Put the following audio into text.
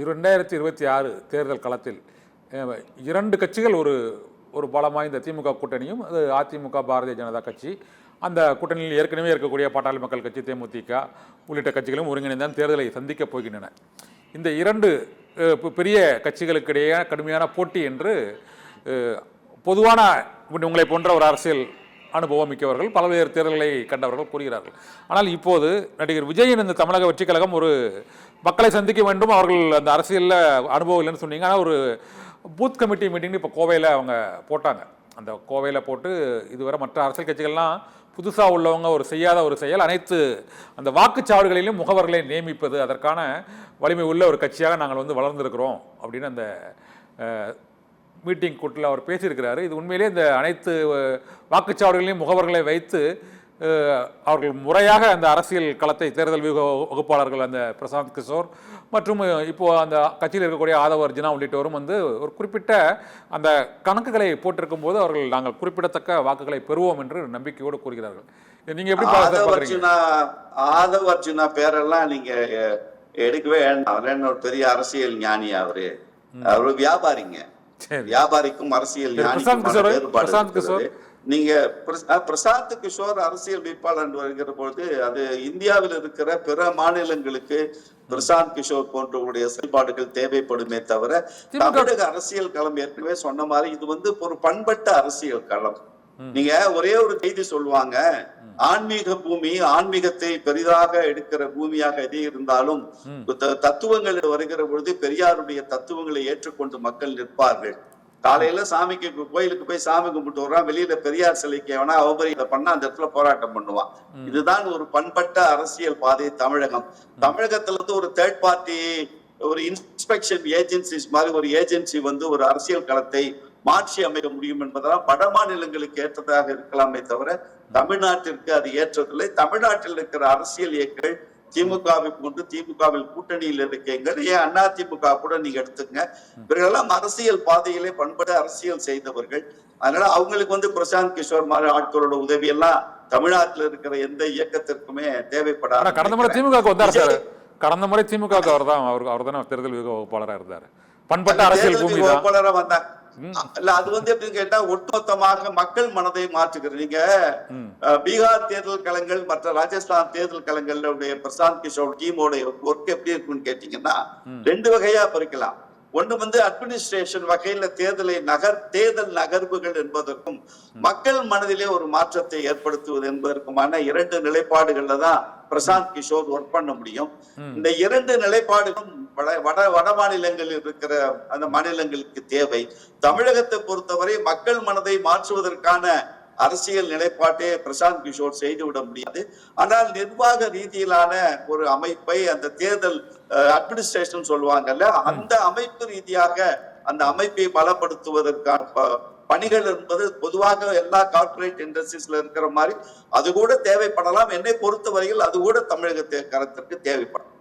2026 தேர்தல் களத்தில் இரண்டு கட்சிகள் ஒரு ஒரு பலம் வாய்ந்த திமுக கூட்டணியும், அது அதிமுக பாரதிய ஜனதா கட்சி. அந்த கூட்டணியில் ஏற்கனவே இருக்கக்கூடிய பாட்டாளி மக்கள் கட்சி, தேமுதிக உள்ளிட்ட கட்சிகளும் ஒருங்கிணைந்தான் தேர்தலை சந்திக்கப் போகின்றன. இந்த இரண்டு பெரிய கட்சிகளுக்கிடையே கடுமையான போட்டி என்று பொதுவான உங்களை போன்ற ஒரு அரசியல் அனுபவம் மிக்கவர்கள், பல்வேறு தேர்தல்களை கண்டவர்கள் கூறுகிறார்கள். ஆனால் இப்போது நடிகர் விஜயின் இந்த தமிழக வெற்றி கழகம் ஒரு மக்களை சந்திக்க வேண்டும், அவர்கள் அந்த அரசியலில் அனுபவம் இல்லைன்னு சொன்னீங்க. ஆனால் ஒரு பூத் கமிட்டி மீட்டிங் இப்போ கோவையில் அவங்க போட்டாங்க. அந்த கோவையில் போட்டு இதுவரை மற்ற அரசியல் கட்சிகள்லாம் புதுசாக உள்ளவங்க ஒரு செய்யாத ஒரு செயல், அனைத்து அந்த வாக்குச்சாவடிகளிலும் முகவர்களை நியமிப்பது, அதற்கான வலிமை உள்ள ஒரு கட்சியாக நாங்கள் வளர்ந்துருக்கிறோம் அப்படின்னு அந்த மீட்டிங் கூட்டில் அவர் பேசியிருக்கிறாரு. இது உண்மையிலே இந்த அனைத்து வாக்குச்சாவடிகளையும் முகவர்களை வைத்து அவர்கள் முறையாக அந்த அரசியல் களத்தை, தேர்தல் வகுப்பாளர்கள் அந்த பிரசாந்த் கிஷோர் மற்றும் இப்போது அந்த கட்சியில் இருக்கக்கூடிய ஆதவ அர்ஜுனா உள்ளிட்டோரும் ஒரு குறிப்பிட்ட அந்த கணக்குகளை போட்டிருக்கும் போது அவர்கள் நாங்கள் குறிப்பிடத்தக்க வாக்குகளை பெறுவோம் என்று நம்பிக்கையோடு கூறுகிறார்கள். நீங்கள் எப்படி பார்க்குறீங்க? ஆதவ அர்ஜுனா பேரெல்லாம் நீங்க எடுக்கவே வேண்டாம். ஒரு பெரிய அரசியல் ஞானி அவரு வியாபாரிங்க. வியாபாரிக்கும் அரசியல் ஞானிக்கும் நீங்க பிரசாந்த் கிஷோர் அரசியல் வேட்பாளர் வருகிற பொழுது அது இந்தியாவில் இருக்கிற பிற மாநிலங்களுக்கு பிரசாந்த் கிஷோர் போன்றவருடைய செயல்பாடுகள் தேவைப்படுமே தவிர தமிழக அரசியல் களம் ஏற்கனவே சொன்ன மாதிரி இது ஒரு பண்பட்ட அரசியல் களம். நீங்க ஒரே ஒரு செய்தி சொல்லுவாங்க, ஆன்மீக பூமி, ஆன்மீகத்தை பெரிதாக எடுக்கிற பூமியாக எது இருந்தாலும் தத்துவங்கள் வருகிற பொழுது பெரியாருடைய தத்துவங்களை ஏற்றுக்கொண்டு மக்கள் நிற்பார்கள். காலையில சாமிக்கு கோயிலுக்கு போய் சாமி கும்பிட்டு வர்றான், வெளியில பெரியார் சிலைக்கு எவனா அவபரியை பண்ணா அந்த இடத்துல போராட்டம் பண்ணுவான். இதுதான் ஒரு பண்பட்ட அரசியல் பாதை தமிழகம். தமிழகத்துல ஒரு தேர்ட் பார்ட்டி, ஒரு இன்ஸ்பெக்ஷன் ஏஜென்சிஸ் மாதிரி ஒரு ஏஜென்சி ஒரு அரசியல் களத்தை மாற்றி அமைக்க முடியும் என்பதெல்லாம் வட மாநிலங்களுக்கு ஏற்றதாக இருக்கலாமே தவிர தமிழ்நாட்டிற்கு அது ஏற்றதில்லை. தமிழ்நாட்டில் இருக்கிற அரசியல் இயக்கங்கள் திமுகவை போன்று திமுகவில் கூட்டணியில் இருக்கீங்கள், ஏன் அதிமுக கூட நீங்க எடுத்துங்க, இவர்களெல்லாம் அரசியல் பாதையிலே பண்பட அரசியல் செய்தவர்கள். அதனால அவங்களுக்கு பிரசாந்த் கிஷோர் மாதிரி ஆட்களோட உதவி எல்லாம் தமிழ்நாட்டில் இருக்கிற எந்த இயக்கத்திற்குமே தேவைப்படாது. கடந்த முறை திமுக வந்தார் சார், கடந்த முறை திமுக அவர் தான் தேர்தல் வகுப்பாளராக இருந்தார். பண்பட்ட அரசியல் வகுப்பாளராக வந்தாங்க. இல்ல அது எப்படின்னு கேட்டா ஒட்டுமொத்தமாக மக்கள் மனதை மாற்றுகிறது. நீங்க பீகார் தேர்தல் களங்கள், மற்ற ராஜஸ்தான் தேர்தல் களங்களுடைய பிரசாந்த் கிஷோர் டீமோட ஒர்க் எப்படி இருக்குன்னு கேட்டீங்கன்னா ரெண்டு வகையா பிரிக்கலாம். ஒண்ணு அட்மினிஸ்ட்ரேஷன் வகையில தேர்தல் நகர்வுகள் என்பதற்கும் மக்கள் மனதிலே ஒரு மாற்றத்தை ஏற்படுத்துவது என்பதற்குமான இரண்டு நிலைப்பாடுகள்ல தான் பிரசாந்த் கிஷோர் ஒர்க் பண்ண முடியும். இந்த இரண்டு நிலைப்பாடுகளும் வட மாநிலங்களில் இருக்கிற அந்த மாநிலங்களுக்கு தேவை. தமிழகத்தை பொறுத்தவரை மக்கள் மனதை மாற்றுவதற்கான அரசியல் நிலைப்பாட்டை பிரசாந்த் கிஷோர் செய்துவிட முடியாது. ஆனால் நிர்வாக ரீதியிலான ஒரு அமைப்பை, அந்த தேர்தல் அட்மினிஸ்ட்ரேஷன் சொல்லுவாங்கல்ல, அந்த அமைப்பு ரீதியாக அந்த அமைப்பை பலப்படுத்துவதற்கான பணிகள் என்பது பொதுவாக எல்லா கார்பரேட் இண்டஸ்ட்ரீஸ்ல இருக்கிற மாதிரி அது கூட தேவைப்படலாம். என்னை பொறுத்தவரையில் அது கூட தமிழகத்தை கரத்திற்கு தேவைப்படும்.